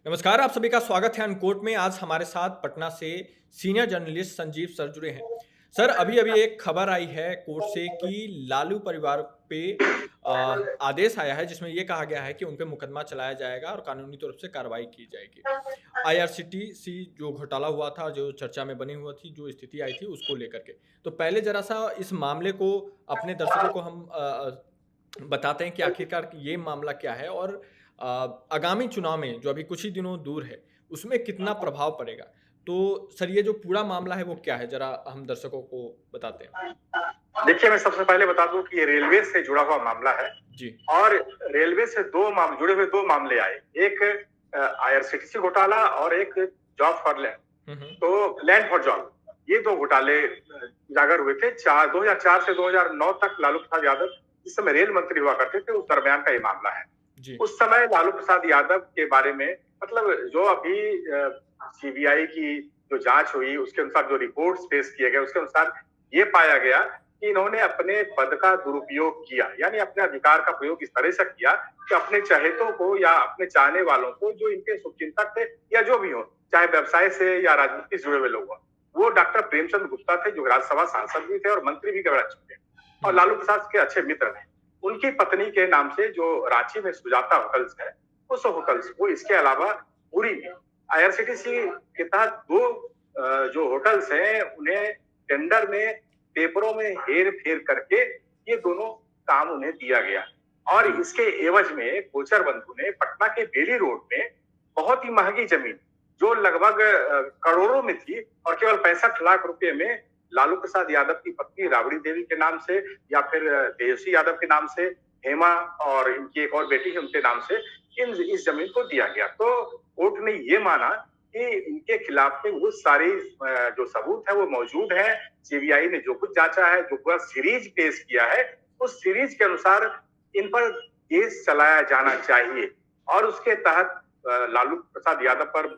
नमस्कार, आप सभी का स्वागत है अनकोट में। आज हमारे साथ पटना से सीनियर जर्नलिस्ट संजीव सर जुड़े हैं। सर, अभी-अभी एक खबर आई है कोर्ट से कि लालू परिवार पे अ, आदेश आया है जिसमें ये कहा गया है कि उन पे मुकदमा चलाया जाएगा और कानूनी तौर से कार्रवाई की जाएगी। आईआरसीटीसी जो घोटाला हुआ था, जो चर्चा में बनी हुई थी, जो स्थिति आई थी उसको लेकर के। तो पहले ज़रा-सा इस मामले को अपने दर्शकों को हम बताते हैं कि आखिरकार ये मामला क्या है और अ, आगामी चुनाव में जो अभी कुछ ही दिनों दूर है, उसमें कितना प्रभाव पड़ेगा? तो सर ये जो पूरा मामला है वो क्या है? ज़रा हम दर्शकों को बताते हैं। देखिए, मैं सबसे पहले बता दूँ कि ये रेलवे से जुड़ा हुआ मामला है जी। और रेलवे से 2 जुड़े हुए 2 मामले आए। एक आईआरसीटीसी घोटाला और एक जॉब फॉर लैंड। हुँ, हुँ। तो लैंड फॉर जॉब, ये 2 घोटाले उजागर हुए थे। 2004 से 2009 तक लालू प्रसाद यादव जिस समय रेल मंत्री हुआ करते थे, उस दरमियान का ये मामला है। जी। उस समय लालू प्रसाद यादव के बारे में मतलब जो अभी सीबीआई की जो जाँच हुई, उसके अनुसार जो रिपोर्ट्स पेश किए गए, उसके अनुसार ये पाया गया कि इन्होंने अपने पद का दुरुपयोग किया, यानी अपने अधिकार का प्रयोग इस तरह से किया कि अपने चहेतों को या अपने चाहने वालों को, जो इनके शुभचिंतक थे या जो भी हो, चाहे व्यवसाय से या राजनीति से जुड़े हुए लोग हों, वो डॉक्टर प्रेमचंद गुप्ता थे, जो राज्यसभा सांसद भी थे और मंत्री भी रह चुके हैं और हुँ। लालू प्रसाद के अच्छे मित्र थे। उनकी पत्नी के नाम से जो रांची में सुजाता होटल्स है, उस होटल्स को इसके अलावा पूरी में आईआरसीटीसी के तहत 2 जो होटल्स हैं, उन्हें टेंडर में पेपरों में हेर-फेर करके ये दोनों काम उन्हें दिया गया और जी। इसके एवज में कोचर बंधु ने पटना के बेली रोड में बहुत ही महंगी जमीन, जो लगभग करोड़ों में थी और केवल 65 लाख रुपए में लालू प्रसाद यादव की पत्नी राबड़ी देवी के नाम से या फिर तेजस्वी यादव के नाम से, हेमा और इनकी एक और बेटी है उनके नाम से इस जमीन को दिया गया। तो कोर्ट ने ये माना कि इनके खिलाफ में वो सारी जो सबूत है वो मौजूद है। सीबीआई ने जो कुछ जांचा है, जो पूरा सीरीज पेश किया है, उस सीरीज के अनुसार इन पर केस चलाया जाना चाहिए और उसके तहत लालू प्रसाद यादव पर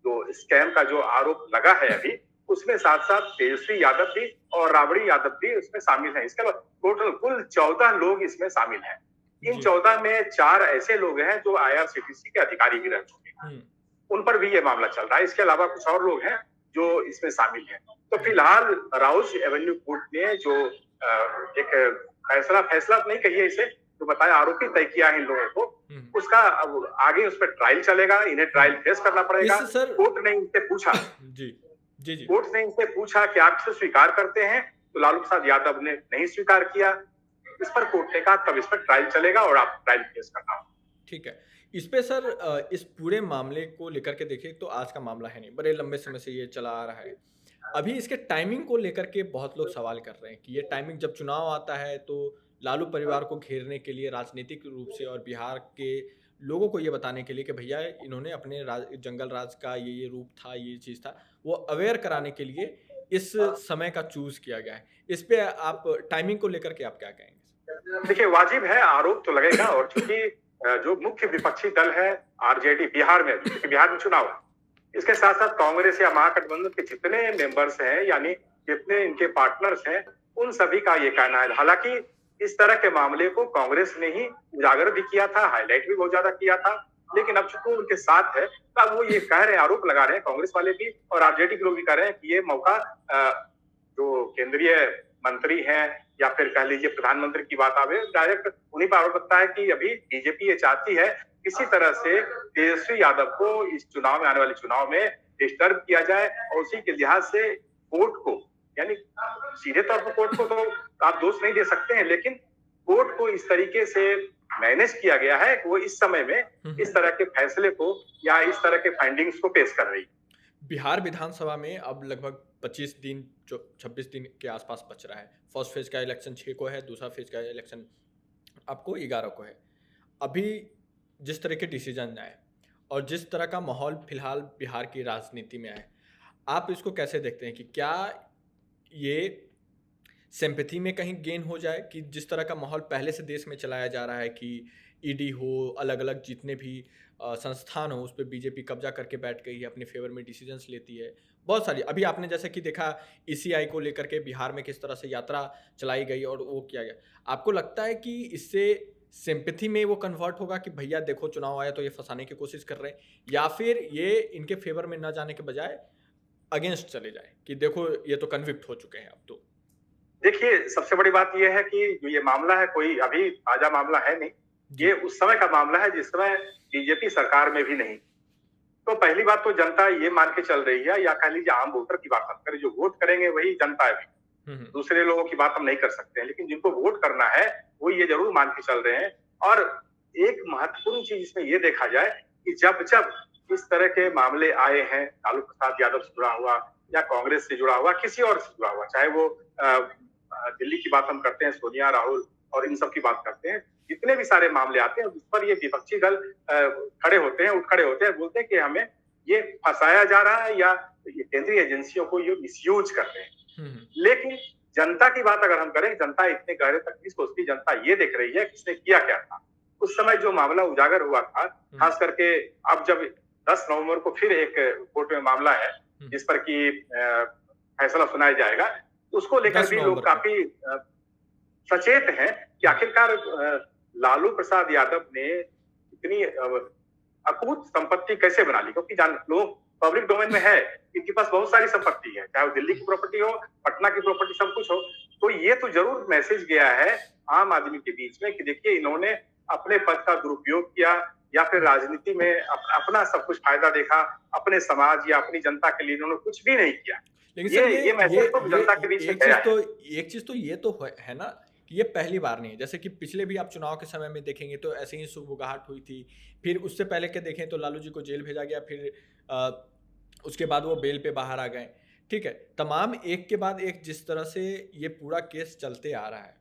जो स्कैम का जो आरोप लगा है अभी, उसमें साथ-साथ तेजस्वी यादव भी और राबड़ी यादव भी उसमें शामिल हैं। इसके अलावा टोटल कुल 14 लोग इसमें शामिल हैं। इन जी। 14 में 4 ऐसे लोग हैं जो आईआरसीटीसी के अधिकारी भी रह चुके हैं। हुँ। उन पर भी ये मामला चल रहा है। इसके अलावा कुछ और लोग हैं जो इसमें शामिल हैं। तो जी। फिलहाल राउस एवेन्यू कोर्ट ने जो एक फैसला नहीं कहिए इसे, जो बताया आरोपी तय किया है इन लोगों को, हुँ। उसका अब आगे उस पर ट्रायल चलेगा, इन्हें हुँ। ट्रायल फेस करना पड़ेगा। इससे सर कोर्ट ने इनसे पूछा जी। जी, जी। कोर्ट ने इनसे पूछा कि आप इसे स्वीकार करते हैं? तो लालू प्रसाद यादव ने नहीं स्वीकार किया। इस पर कोर्ट ने कहा तब इस पर ट्रायल चलेगा और आप ट्रायल फेस करना होगा। ठीक है। इस पे सर इस पूरे मामले को लेकर के देखें तो आज का मामला है नहीं, बड़े लंबे समय से ये चला आ रहा है। अभी इसके टाइमिंग को लेकर के बहुत लोग सवाल कर रहे हैं कि ये टाइमिंग जब चुनाव आता है तो लालू परिवार को घेरने के लिए राजनीतिक रूप से और बिहार के लोगों को ये बताने के लिए कि भैया इन्होंने अपने जंगल राज का ये रूप था, ये चीज़ था, वो अवेयर कराने के लिए इस समय का चूज़ किया गया है। इस पे आप टाइमिंग को लेकर के आप क्या कहेंगे? देखिए वाजिब है, आरोप तो लगेगा और चूंकि जो मुख्य विपक्षी दल है आरजेडी बिहार में, क्योंकि बिहार में चुनाव है, इसके साथ साथ कांग्रेस या महागठबंधन के जितने मेंबर्स हैं, यानी जितने इनके पार्टनर्स हैं, उन सभी का ये कहना है। हालांकि इस तरह के मामले को कांग्रेस ने ही उजागर भी किया था, हाईलाइट भी बहुत ज्यादा किया था, लेकिन अब चूंकि उनके साथ है, तब वो ये कह रहे हैं, आरोप लगा रहे हैं कांग्रेस वाले भी और आरजेडी के लोग भी कह रहे हैं कि ये मौका जो केंद्रीय मंत्री हैं या फिर कह लीजिए प्रधानमंत्री की बात आवे, डायरेक्ट उन्हीं पर आरोप लगता है कि अभी बीजेपी ये चाहती है किसी तरह से तेजस्वी यादव को इस चुनाव में, आने वाले चुनाव में डिस्टर्ब किया जाए और उसी के लिहाज से कोर्ट को, यानी सीधे तौर पर कोर्ट को तो आप दोष नहीं दे सकते हैं, लेकिन कोर्ट को इस तरीके से मैनेज किया गया है कि वो इस समय में हुँ, इस हुँ। तरह के फैसले को या इस तरह के फाइंडिंग्स को पेश कर रही है। बिहार विधानसभा में अब लगभग 25 दिन, जो 26 दिन के आसपास बच रहा है। फर्स्ट फेज का इलेक्शन 6 को है, दूसरा फेज का इलेक्शन आपको 11 को है। अभी जिस तरह के डिसीजन आए और जिस तरह का माहौल फिलहाल बिहार की राजनीति में है, आप इसको कैसे देखते हैं कि क्या ये सिंपैथी में कहीं गेन हो जाए कि जिस तरह का माहौल पहले से देश में चलाया जा रहा है कि ईडी हो, अलग-अलग जितने भी संस्थान हो, उस पे बीजेपी कब्जा करके बैठ गई है, अपने फ़ेवर में डिसीजंस लेती है। बहुत सारी अभी आपने जैसा कि देखा ईसीआई को लेकर के बिहार में किस तरह से यात्रा चलाई गई और वो किया गया। आपको लगता है कि इससे सिंपैथी में वो कन्वर्ट होगा कि भैया देखो चुनाव आया तो ये फंसाने की कोशिश कर रहे हैं, या फिर ये इनके फेवर में ना जाने के बजाय अगेंस्ट चले जाए कि देखो ये तो कन्विक्ट हो चुके हैं अब तो? देखिए, सबसे बड़ी बात ये है कि जो ये मामला है कोई अभी ताजा मामला है नहीं। जी। ये उस समय का मामला है जिस समय बीजेपी सरकार में भी नहीं। तो पहली बात तो जनता ये मान के चल रही है, या कह लीजिए आम वोटर की बात हम करें, जो वोट करेंगे वही जनता है भी। दूसरे लोगों की बात हम नहीं कर सकते हैं, लेकिन जिनको वोट करना है वो ये जरूर मान के चल रहे हैं। और एक महत्वपूर्ण चीज इसमें ये देखा जाए कि जब जब इस तरह के मामले आए हैं, लालू प्रसाद यादव से जुड़ा हुआ या कांग्रेस से जुड़ा हुआ, किसी और से जुड़ा हुआ, चाहे वो दिल्ली की बात हम करते हैं, सोनिया, राहुल और इन सब की बात करते हैं, जितने भी सारे मामले आते हैं उस पर ये विपक्षी दल खड़े होते हैं, उठ खड़े होते हैं, बोलते हैं कि हमें ये फंसाया जा रहा है या ये केंद्रीय एजेंसियों को ये मिसयूज कर रहे हैं। लेकिन जनता की बात अगर हम करें, जनता इतने गहरे तक नहीं सोचती। जनता ये देख रही है किसने किया क्या था। उस समय जो मामला उजागर हुआ था, खास करके अब जब 10 नवंबर को फिर एक कोर्ट में मामला है जिस पर कि फैसला सुनाया जाएगा, उसको लेकर भी लोग काफी सचेत हैं कि आखिरकार लालू प्रसाद यादव ने इतनी अकूत संपत्ति कैसे बना ली, क्योंकि लोग पब्लिक डोमेन में है, इनके पास बहुत सारी संपत्ति है, चाहे वो दिल्ली की प्रॉपर्टी हो, पटना की प्रॉपर्टी, सब कुछ हो। तो ये तो जरूर मैसेज गया है आम आदमी के बीच में कि देखिए इन्होंने अपने पद का दुरुपयोग किया या फिर राजनीति में अपना सब कुछ फायदा देखा, अपने समाज या अपनी जनता के लिए इन्होंने कुछ भी नहीं किया। लेकिन ये मैसेज तो जनता के बीच में गया है। एक चीज तो ये तो है ना कि ये पहली बार नहीं है। जैसे कि पिछले भी आप चुनाव के समय में देखेंगे तो ऐसे ही सुगबुगाहट हुई थी, फिर उससे पहले के देखें तो लालू जी को जेल भेजा गया, फिर उसके बाद वो बेल पे बाहर आ गए। ठीक है, तमाम एक के बाद एक जिस तरह से ये पूरा केस चलते आ रहा है,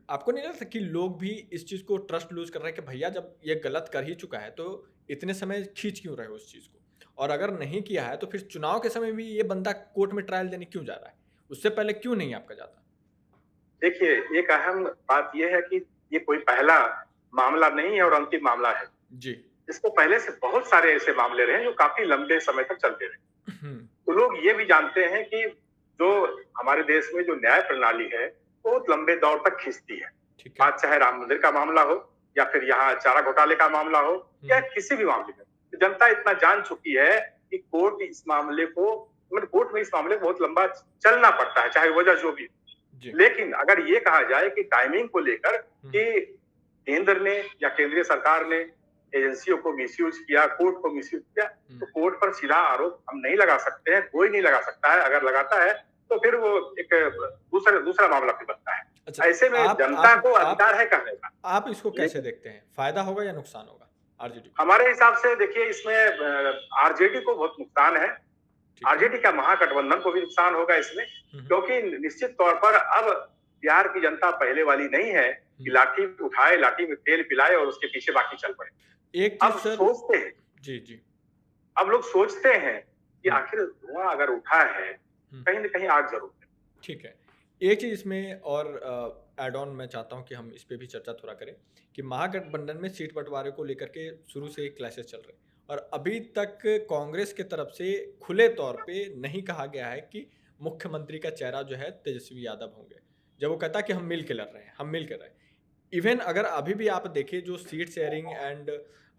आपको नहीं लगता कि लोग भी इस चीज को ट्रस्ट लूज कर रहे हैं कि भैया जब ये गलत कर ही चुका है तो इतने समय खींच क्यों रहे हो उस चीज को, और अगर नहीं किया है तो फिर चुनाव के समय भी ये बंदा कोर्ट में ट्रायल देने क्यों जा रहा है, उससे पहले क्यों नहीं आपका जाता? देखिए, एक अहम बात यह है कि ये कोई पहला मामला नहीं है और अंतिम मामला है जी। इसको पहले से बहुत सारे ऐसे मामले रहे जो काफी लंबे समय तक चलते रहे। तो लोग ये भी जानते हैं कि जो हमारे देश में जो न्याय प्रणाली है बहुत लंबे दौर तक खींचती है। बात चाहे राम मंदिर का मामला हो या फिर यहाँ चारा घोटाले का मामला हो या किसी भी मामले में, तो जनता इतना जान चुकी है कि कोर्ट में इस मामले में बहुत लंबा चलना पड़ता है, चाहे वजह जो भी। लेकिन अगर ये कहा जाए कि टाइमिंग को लेकर कि केंद्र ने या केंद्रीय सरकार ने एजेंसियों को मिसयूज किया, कोर्ट को मिसयूज किया, तो कोर्ट पर सीधा आरोप हम नहीं लगा सकते हैं, कोई नहीं लगा सकता है। अगर लगाता है तो फिर वो एक दूसरा मामला फिर बनता है। अच्छा, ऐसे में जनता को अधिकार है कहने का। आप इसको कैसे देखते हैं, फायदा होगा या नुकसान होगा आरजेडी? हमारे हिसाब से देखिए इसमें आरजेडी को बहुत नुकसान है, आरजेडी का महागठबंधन को भी नुकसान होगा इसमें, क्योंकि निश्चित तौर पर अब बिहार की जनता पहले वाली नहीं है कि लाठी उठाए, लाठी में तेल पिलाए और उसके पीछे बाकी चल पड़े। एक अब सोचते हैं जी अब लोग सोचते हैं कि आखिर धुआं अगर उठा है कहीं न कहीं आग जरूर है। ठीक है, एक चीज इसमें और एड ऑन मैं चाहता हूं कि हम इस पे भी चर्चा थोड़ा करें कि महागठबंधन में सीट बंटवारे को लेकर के शुरू से क्लैशेस चल रहे हैं और अभी तक कांग्रेस के तरफ से खुले तौर पे नहीं कहा गया है कि मुख्यमंत्री का चेहरा जो है तेजस्वी यादव होंगे। जब वो कहता है कि हम मिल के लड़ रहे हैं, हम मिल के रहे, इवन अगर अभी भी आप देखें जो सीट शेयरिंग एंड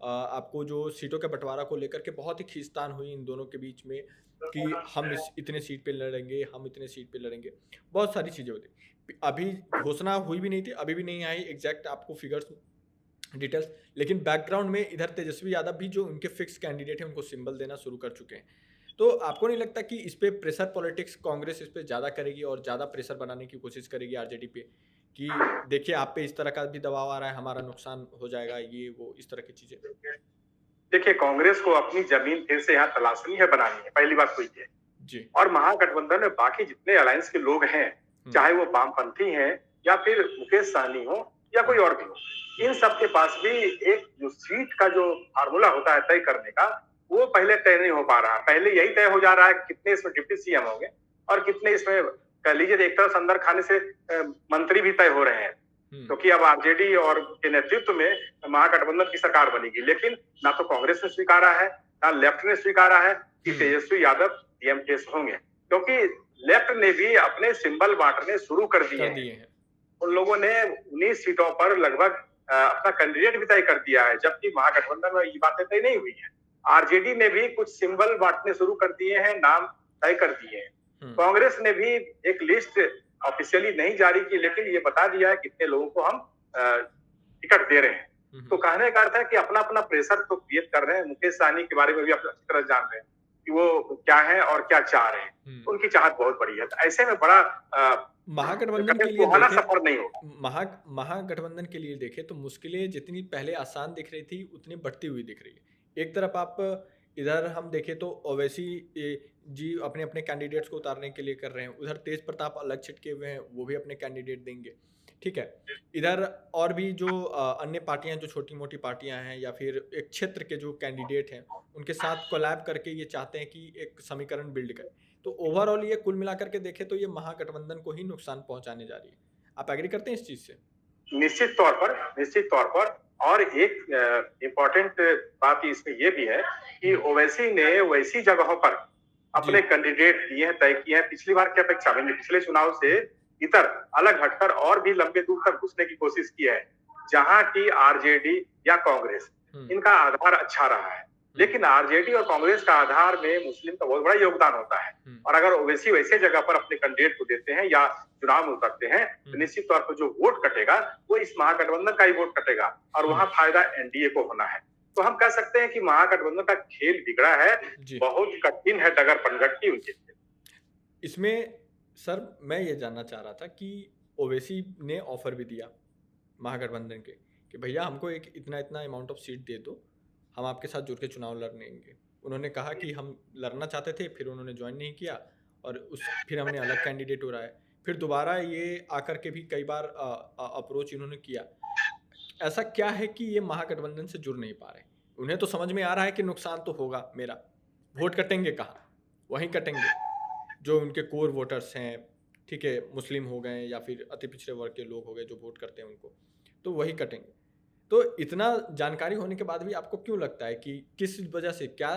आपको जो सीटों के बंटवारा को लेकर के बहुत ही खींचतान हुई इन दोनों के बीच में कि हम इतने सीट पे लड़ेंगे, हम इतने सीट पे लड़ेंगे, बहुत सारी चीज़ें होती। अभी घोषणा हुई भी नहीं थी, अभी भी नहीं आई एग्जैक्ट आपको फिगर्स डिटेल्स, लेकिन बैकग्राउंड में इधर तेजस्वी यादव भी जो उनके फिक्स कैंडिडेट हैं उनको सिंबल देना शुरू कर चुके हैं। तो आपको नहीं लगता कि इस पे प्रेशर पॉलिटिक्स कांग्रेस इस पे ज़्यादा करेगी और ज़्यादा प्रेशर बनाने की कोशिश करेगी आरजेडी पे कि देखिए आप पे इस तरह का भी दबाव आ रहा है, हमारा नुकसान हो जाएगा, ये वो इस तरह की चीजें? देखिए, कांग्रेस को अपनी जमीन फिर से यहाँ तलाशनी है, बनानी है, पहली बात तो ये जी। और महागठबंधन में बाकी जितने अलायंस के लोग हैं, चाहे वो वामपंथी हैं या फिर मुकेश सहनी हो या कोई और भी हो, इन सब के पास भी एक जो सीट का जो फार्मूला होता है तय करने का, वो पहले तय नहीं हो पा रहा। पहले यही तय हो जा रहा है कितने इसमें डिप्टी सीएम होंगे और कितने इसमें कह लीजिए एक तरह से अंदर खाने से मंत्री भी तय हो रहे हैं, क्योंकि अब आरजेडी और के नेतृत्व में महागठबंधन की सरकार बनेगी। लेकिन ना तो कांग्रेस ने स्वीकारा है ना लेफ्ट ने स्वीकारा है कि तेजस्वी यादव सीएम केस होंगे, क्योंकि लेफ्ट ने भी अपने सिंबल बांटने शुरू कर दिए हैं। उन लोगों ने 19 सीटों पर लगभग अपना कैंडिडेट भी तय कर दिया है, जबकि महागठबंधन में ये बातें तय नहीं हुई है। आरजेडी ने भी कुछ सिंबल बांटने शुरू कर दिए हैं, नाम तय कर दिए हैं। कांग्रेस ने भी एक लिस्ट ऑफिशियली नहीं जारी की, लेकिन ये बता दिया है कितने लोगों को हम टिकट दे रहे हैं। तो कहने का अर्थ है कि अपना अपना प्रेशर तो क्रिएट कर रहे हैं। मुकेश सहनी के बारे में भी आप अच्छी तरह जान रहे हैं कि वो क्या है और क्या चाह रहे हैं। उनकी चाहत बहुत बड़ी है। तो ऐसे में बड़ा महागठबंधन के लिए सफर नहीं होगा। महागठबंधन के लिए देखें तो मुश्किलें जितनी पहले आसान दिख रही थी उतनी बढ़ती हुई दिख रही है। एक तरफ आप इधर हम देखें तो ओवैसी जी अपने अपने कैंडिडेट्स को उतारने के लिए कर रहे हैं, उधर तेज प्रताप अलग छिटके हुए हैं, वो भी अपने कैंडिडेट देंगे, ठीक है। इधर और भी जो अन्य पार्टियां, जो छोटी मोटी पार्टियां हैं या फिर एक क्षेत्र के जो कैंडिडेट हैं, उनके साथ कोलैब करके ये चाहते हैं कि एक समीकरण बिल्ड करें। तो ओवरऑल ये कुल मिलाकर के देखें तो ये महागठबंधन को ही नुकसान पहुंचाने जा रही है। आप एग्री करते हैं इस चीज से? निश्चित तौर पर। और एक इम्पोर्टेंट बात इसमें ये भी है कि ओवैसी ने वैसी जगहों पर अपने कैंडिडेट दिए हैं, तय किए हैं। पिछली बार की अपेक्षा में पिछले चुनाव से इतर अलग हटकर और भी लंबे दूर तक घुसने की कोशिश की है, जहां की आरजेडी या कांग्रेस इनका आधार अच्छा रहा है। लेकिन आरजेडी और कांग्रेस का आधार में मुस्लिम का बहुत बड़ा योगदान होता है। और अगर ओवैसी वैसे जगह पर अपने कैंडिडेट को देते हैं या चुनाव में उतरते हैं, तो निश्चित तौर पर जो वोट कटेगा वो इस महागठबंधन का ही वोट कटेगा और वहां फायदा एनडीए को होना है। तो हम कह सकते हैं कि महागठबंधन का खेल बिगड़ा है, बहुत कठिन है डगर पनघट की उनके लिए। इसमें सर मैं ये जानना चाह रहा था कि ओवैसी ने ऑफर भी दिया महागठबंधन के कि भैया हमको एक इतना इतना अमाउंट ऑफ सीट दे दो, हम आपके साथ जुड़ के चुनाव लड़ेंगे। उन्होंने कहा कि हम लड़ना चाहते थे, फिर उन्होंने ज्वाइन नहीं किया और फिर हमने अलग कैंडिडेट हो रहा है। फिर दोबारा ये आकर के भी कई बार अप्रोच इन्होंने किया। ऐसा क्या है कि ये महागठबंधन से जुड़ नहीं पा रहे? उन्हें तो समझ में आ रहा है कि नुकसान तो होगा मेरा, वोट कटेंगे कहाँ? वहीं कटेंगे जो उनके कोर वोटर्स हैं, ठीक है, मुस्लिम हो गए या फिर अति पिछड़े वर्ग के लोग हो गए जो वोट करते हैं उनको, तो वही कटेंगे। तो इतना जानकारी होने के बाद भी आपको क्यों लगता है कि किस वजह से, क्या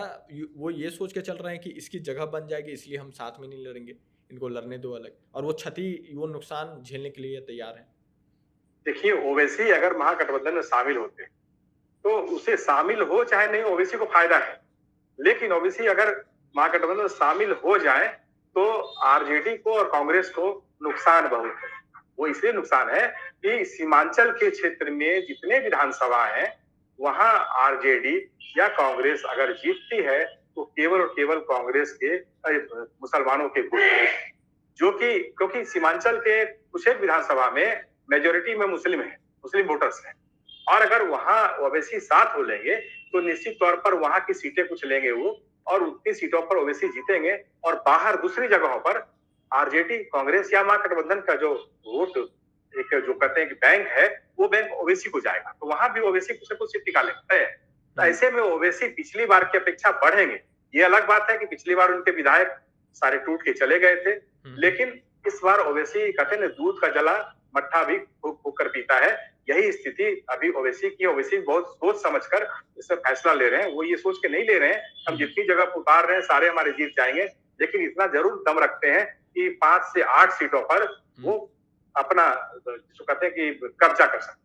वो ये सोच के चल रहे हैं कि इसकी जगह बन जाएगी इसलिए हम साथ में नहीं लड़ेंगे, इनको लड़ने दो अलग, और वो वो नुकसान झेलने के लिए तैयार हैं? देखिए, ओवैसी अगर महागठबंधन में शामिल होते तो उसे शामिल हो चाहे नहीं, ओवैसी को फायदा है। लेकिन ओवैसी अगर महागठबंधन में शामिल हो जाए तो आरजेडी को और कांग्रेस को नुकसान बहुत है। वो इसलिए नुकसान है कि सीमांचल के क्षेत्र में जितने विधानसभा हैं वहां आरजेडी या कांग्रेस अगर जीतती है तो केवल और केवल कांग्रेस के मुसलमानों के वोट, जो कि क्योंकि सीमांचल के कुछ एक विधानसभा में मेजोरिटी में मुस्लिम है, मुस्लिम वोटर्स हैं। और अगर वहां ओवैसी साथ हो लेंगे तो निश्चित तौर पर वहां की सीटें कुछ लेंगे वो, और उतनी सीटों पर ओवैसी जीतेंगे। और बाहर दूसरी जगहों पर आरजेडी, कांग्रेस या महागठबंधन का जो वोट एक जो कहते हैं कि बैंक है, वो बैंक ओवैसी को जाएगा। तो वहां भी ओवैसी कुछ न कुछ सीट निकालेंगे। तो ऐसे में ओवैसी पिछली बार की अपेक्षा बढ़ेंगे। ये अलग बात है कि पिछली बार उनके विधायक सारे टूट के चले गए थे, लेकिन इस बार ओवैसी कहते हैं दूध का जला मट्ठा भी फूक फूक कर पीता है। यही स्थिति अभी ओवैसी की। ओवैसी बहुत सोच समझकर इसमें फैसला ले रहे हैं। वो ये सोच के नहीं ले रहे हैं हम जितनी जगह उतार रहे हैं सारे हमारे जीत जाएंगे, लेकिन इतना जरूर दम रखते हैं कि 5 से 8 सीटों पर वो अपना जो कहते हैं कि कब्जा कर सकते।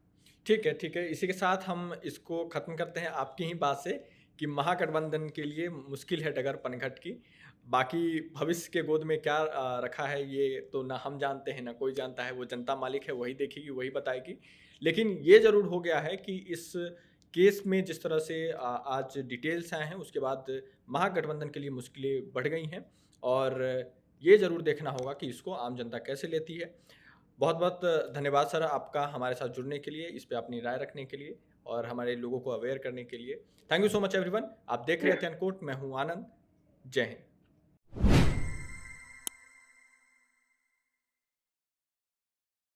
ठीक है। इसी के साथ हम इसको खत्म करते हैं आपकी ही बात से कि महागठबंधन के लिए मुश्किल है डगर पनघट की। बाकी भविष्य के गोद में क्या रखा है ये तो ना हम जानते हैं ना कोई जानता है, वो जनता मालिक है, वही देखेगी वही बताएगी। लेकिन ये ज़रूर हो गया है कि इस केस में जिस तरह से आज डिटेल्स आए हैं उसके बाद महागठबंधन के लिए मुश्किलें बढ़ गई हैं, और ये ज़रूर देखना होगा कि इसको आम जनता कैसे लेती है। बहुत बहुत धन्यवाद सर आपका हमारे साथ जुड़ने के लिए, इस पे अपनी राय रखने के लिए और हमारे लोगों को अवेयर करने के लिए। Thank you so much everyone. आप देख रहे थे अनकोट, मैं हूँ आनंद। जय हिंद।